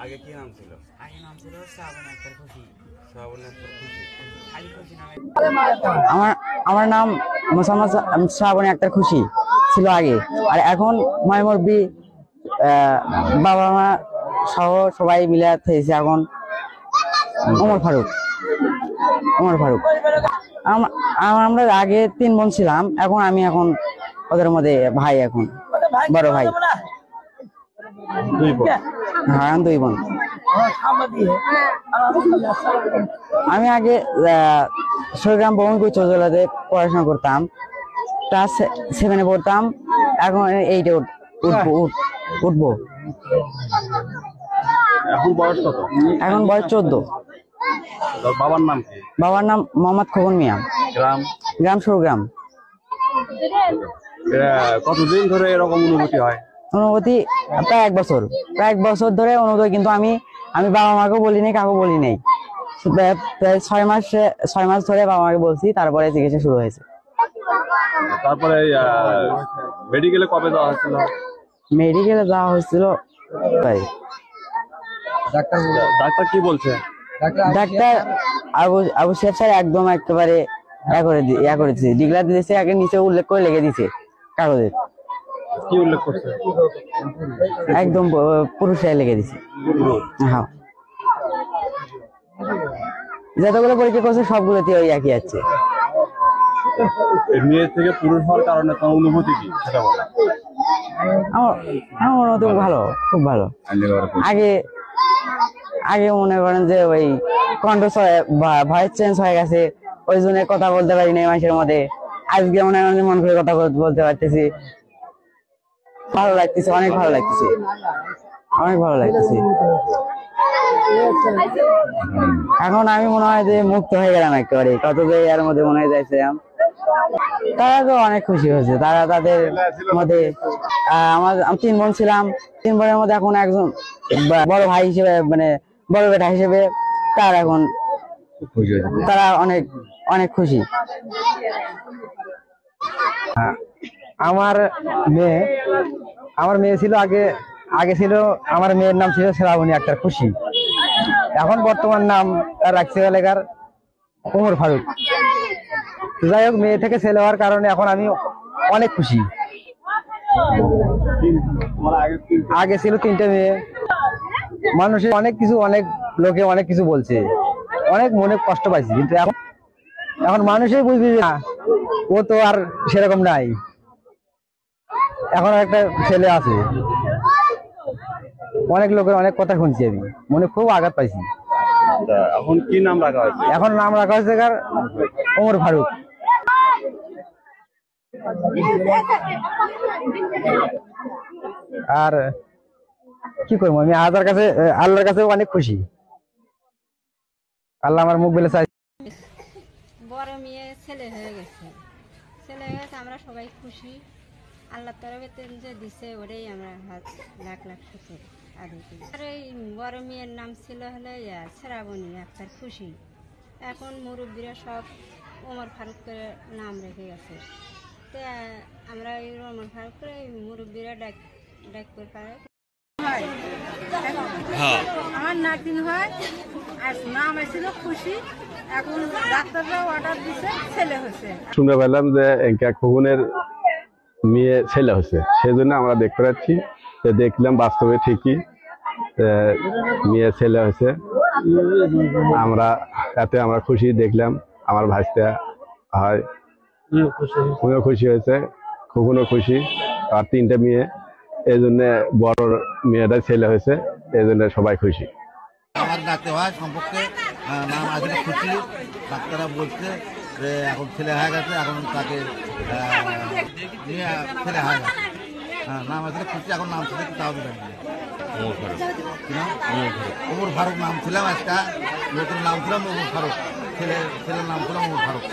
আগে কি নাম ছিল? আগে নাম ছিল শ্রাবণ আক্তার খুশি। শ্রাবণ আক্তার খুশি। খালি খুশি নামে। আমার নাম মোসাম্মদ শ্রাবণী আক্তার খুশি ছিল আগে, আর এখন মাইমুরবি বাবা মা সহ সবাই মিলে হয়েছে এখন ওমর ফারুক। আমরা আগে 3 বোন ছিলাম, এখন আমি ওদের মধ্যে ভাই, এখন বড় ভাই। 2 বোন। হ্যাঁ, 2 বোন। আমি আগে সরগ্রাম ভবনকুল চৌজলাতে পড়াশোনা করতাম, ক্লাস 7-এ পড়তাম, এখন 8-এ উঠবো। এখন বয়স কত? এখন বয়স 14। বাবার নাম কি? বাবার নাম মোহাম্মদ খোকন মিয়া। গ্রাম সরগ্রাম। কতদিন ধরে এরকম অনুভূতি হয়? অনুভূতি প্রায় 1 বছর ধরে অনুভূতি, কিন্তু আমি বাবা মাকেও বলিনি, কাউকে বলি নাই। প্রায় 6 মাস ধরে বাবা মাকে বলছি, তারপরে চিকিৎসা শুরু হয়েছে। তারপরে মেডিকেলে কবে যাওয়া হয়েছিল? মেডিকেলে যাওয়া হয়েছিল। ডাক্তার কি বলছে? ডাক্তার আবু শেখ স্যার একদম একেবারে করে দিয়েছে, ডিগলা দিয়েছে, আগে নিচে উল্লেখ করে লিখে দিয়েছে কাগজে। কি উল্লেখ করছে? একদম পুরুষরাই লিখে দিয়েছে। হ্যাঁ, যতগুলো পরীক্ষা করছে সবগুলোতে ওই একই আছে। মেয়ে থেকে পুরুষ হওয়ার কারণে তোমার অনুভূতি কি সেটা বলো। আমার অনুভূতি ভালো, খুব ভালো। আগে মনে করেন যে ওই কণ্ঠ ভয়েস চেঞ্জ হয়ে গেছে, ওই জন্য কথা বলতে পারি না মানুষের মধ্যে। আজকে মনে হয় মন করে কথা বলতে পারতেছি, ভালো লাগতেছে, অনেক ভালো লাগতেছে। এখন আমি মনে হয় যে মুক্ত হয়ে গেলাম একেবারে, কত যে এর মধ্যে মনে হয় যাইছিলাম। তারা তো অনেক খুশি হয়েছে, তারা তাদের মধ্যে আমার 3 বোন ছিলাম, 3 বোনের মধ্যে এখন একজন বড় ভাই হিসেবে, মানে বড় বেটা হিসেবে তারা অনেক খুশি। আমার মেয়ে ছিল আগে ছিল, আমার মেয়ের নাম ছিল শ্রাবণী আক্তার খুশি। এখন বর্তমান নাম তার রাখছে এলাকার ওমর ফারুক। যাই হোক, মেয়ে থেকে ছেলে হওয়ার কারণে এখন আমি অনেক খুশি। আগে ছিল 3টে মেয়ে। মানুষের অনেক লোকে অনেক কিছু বলছে, অনেক মনে কষ্ট পাইছি, কিন্তু এখন মানুষই বুঝবে না ও তো আর সেরকম নাই। এখন একটা ছেলে আছে, অনেক লোকের অনেক কথা শুনছি, আমি মনে খুব আঘাত পাইছি। এখন কি নাম রাখা হয়েছে? এখন নাম রাখা হয়েছে ওমর ফারুক। আর কি করবো, আমি আল্লাহর কাছে অনেক খুশি। আল্লাহ আমার মুখ বেলে চাই। বড় মেয়ে ছেলে হয়ে গেছে, আমরা সবাই খুশি। আল্লাহ তরফে যে দিছে ওটাই আমরা লাখ শুকর আদায় করি। আর এই বড় মেয়ের নাম ছিল শ্রাবণী আক্তার খুশি। এখন মুরব্বীরা সব ওমর ফারুক করে নাম রেখে গেছে, তো আমরা এই ওমর ফারুক করে মুরব্বীরা ডাক করে পারে। আমার নাতিন হয়, আর নাম ছিল খুশি। এখন ডাক্তাররা অর্ডার দিছে ছেলে হয়েছে। শুনতে পেলাম যে খোকনের মেয়ে ছেলে হয়েছে, সেই জন্য আমরা দেখতে পাচ্ছি। দেখলাম বাস্তবে ঠিকই মেয়ে ছেলে হয়েছে। আমরা খুশি দেখলাম। আমার ভাইটা হয়, উনিও খুশি হয়েছে, খোকনও খুশি। আর 3টে মেয়ে, এই জন্য বড় মেয়েটা ছেলে হয়েছে, এই জন্য সবাই খুশি। আমার নাতি হয় সম্পর্কে নাম আসলে খুশি। ডাক্তাররা বলছে যে এখন ছেলে হয়ে গেছে, এখন তাকে নিয়ে ছেলে হয়ে গেছে। নাম আসলে খুশি, এখন নাম ছিল কি তাও দিবেন। ওমর ফারুক নাম ছিলাম, একটা নতুন নাম ছিলাম ওমর ফারুক, ছেলের নাম ছিলাম ওমর ফারুক।